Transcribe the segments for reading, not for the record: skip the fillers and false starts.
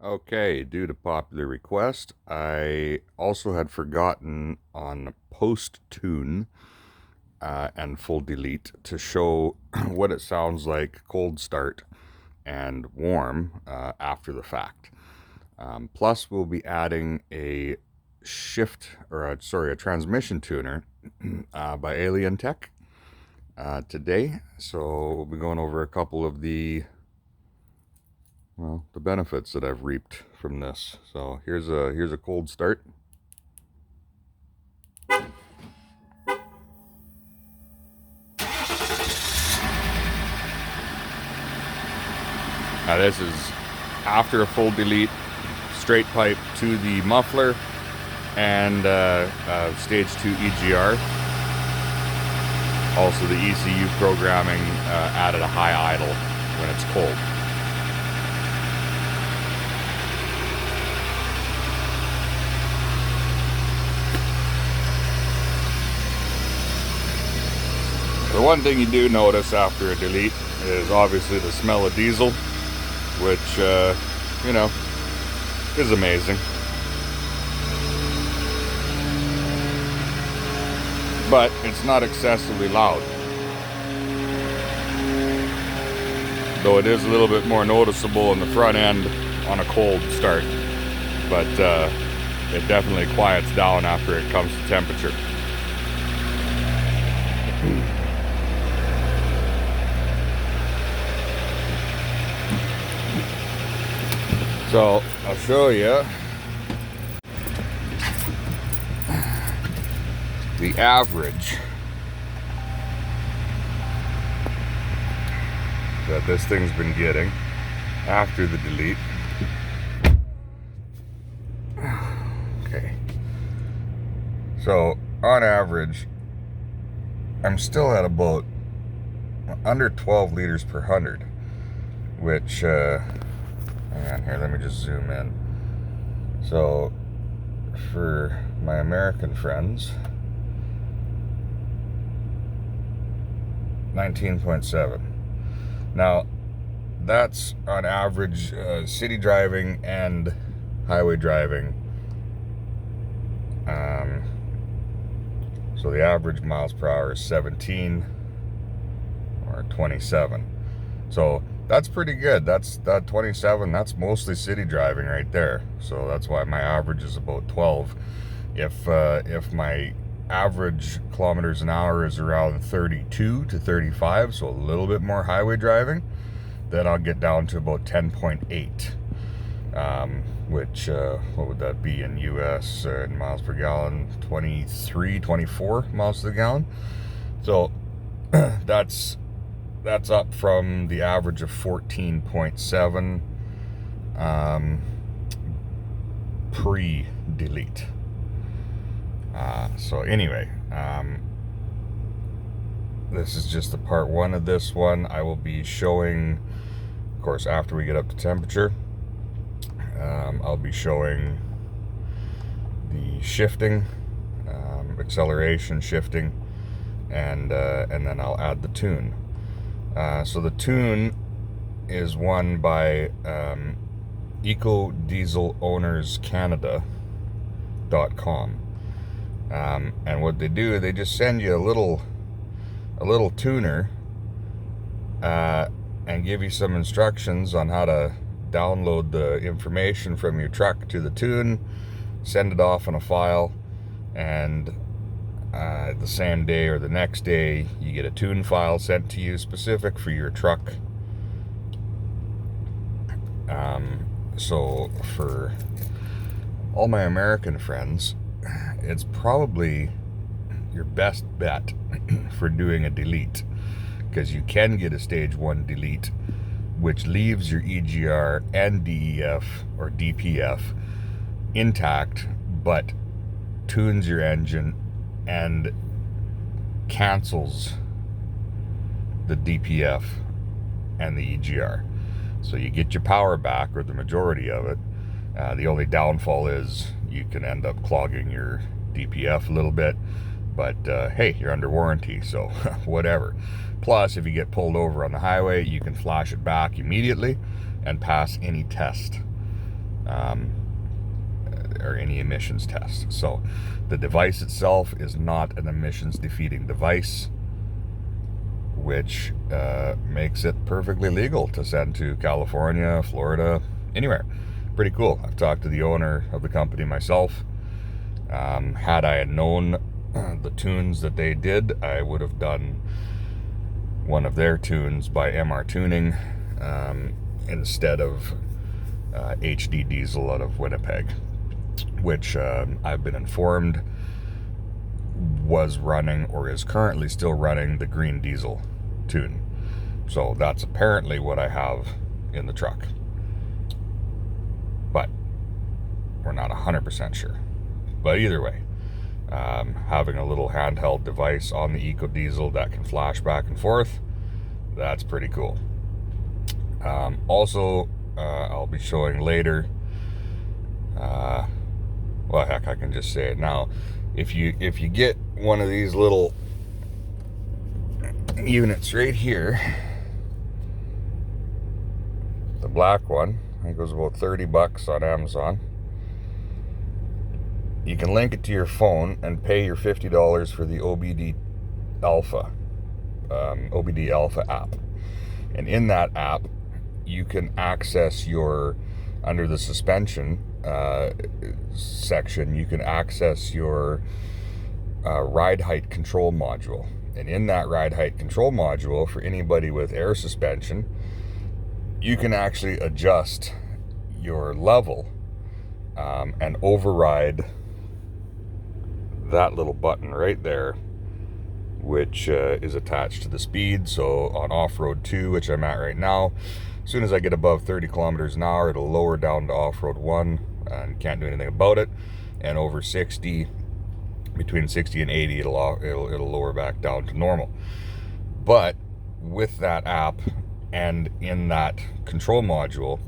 Okay, due to popular request, I also had forgotten on post tune and full delete to show what it sounds like cold start and warm after the fact. Plus, we'll be adding a a transmission tuner by Alien Tech today. So we'll be going over a couple of the benefits that I've reaped from this. So here's a cold start. Now this is after a full delete, straight pipe to the muffler and stage 2 EGR. Also the ECU programming added a high idle when it's cold. The one thing you do notice after a delete is obviously the smell of diesel, which, is amazing. But it's not excessively loud. Though it is a little bit more noticeable in the front end on a cold start. But it definitely quiets down after it comes to temperature. So I'll show you the average that this thing's been getting after the delete. Okay. So on average, I'm still at about under 12 liters per 100, which, hang on here, let me just zoom in. So for my American friends, 19.7. Now that's on average city driving and highway driving. So the average miles per hour is 17 or 27. So that's pretty good. That 27, that's mostly city driving right there. So that's why my average is about 12. If my average kilometers an hour is around 32 to 35, so a little bit more highway driving, then I'll get down to about 10.8, which what would that be in US in miles per gallon? 23, 24 miles to the gallon. So that's up from the average of 14.7 pre-delete. So anyway, this is just the part one of this one. I will be showing, of course, after we get up to temperature, I'll be showing the shifting, acceleration, shifting, and then I'll add the tune. So the tune is won by Ecodiesel Owners Canada.com. And what they do, they just send you a little tuner and give you some instructions on how to download the information from your truck to the tune, send it off in a file, and the same day or the next day you get a tune file sent to you specific for your truck. So for all my American friends, it's probably your best bet for doing a delete, because you can get a stage 1 delete which leaves your EGR and DEF or DPF intact but tunes your engine and cancels the DPF and the EGR. So you get your power back, or the majority of it. The only downfall is you can end up clogging your DPF a little bit, but hey, you're under warranty, so whatever. Plus, if you get pulled over on the highway, you can flash it back immediately and pass any test. or any emissions test. So the device itself is not an emissions defeating device, which makes it perfectly legal to send to California, Florida, anywhere. Pretty cool. I've talked to the owner of the company myself. Had I known the tunes that they did, I would have done one of their tunes by MR Tuning instead of HD Diesel out of Winnipeg, which I've been informed was running or is currently still running the green diesel tune. So that's apparently what I have in the truck, but we're not 100% sure. But either way, having a little handheld device on the Ecodiesel that can flash back and forth, that's pretty cool. Also, I'll be showing later, well, heck, I can just say it now. If you get one of these little units right here, the black one, I think it was about 30 bucks on Amazon. You can link it to your phone and pay your $50 for the OBD Alpha app. And in that app, you can access your, under the suspension section, you can access your ride height control module. And in that ride height control module, for anybody with air suspension, you can actually adjust your level and override that little button right there, which is attached to the speed. So on off-road 2, which I'm at right now, as soon as I get above 30 kilometers an hour, it'll lower down to off-road 1 and can't do anything about it. And over 60, between 60 and 80, it'll lower back down to normal. But with that app and in that control module,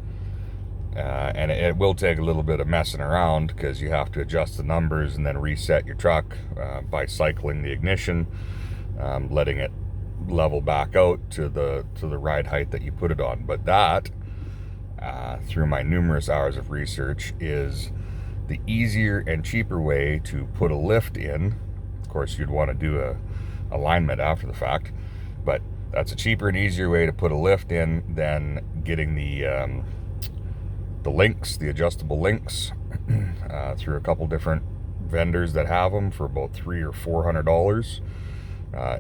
and it will take a little bit of messing around because you have to adjust the numbers and then reset your truck by cycling the ignition, letting it level back out to the ride height that you put it on. But that, through my numerous hours of research, is the easier and cheaper way to put a lift in. Of course, you'd want to do a alignment after the fact, but that's a cheaper and easier way to put a lift in than getting the links, the adjustable links, through a couple different vendors that have them for about $300 or $400.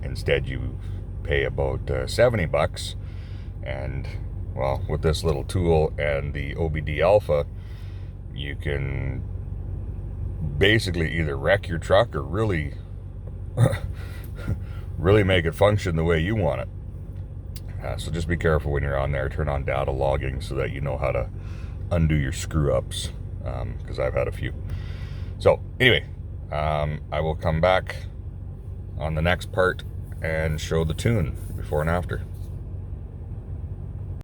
Instead, you pay about 70 bucks, and well, with this little tool and the OBD Alpha, you can basically either wreck your truck or really really make it function the way you want it. So just be careful when you're on there. Turn on data logging so that you know how to undo your screw-ups, because I've had a few. So anyway, I will come back on the next part and show the tune before and after.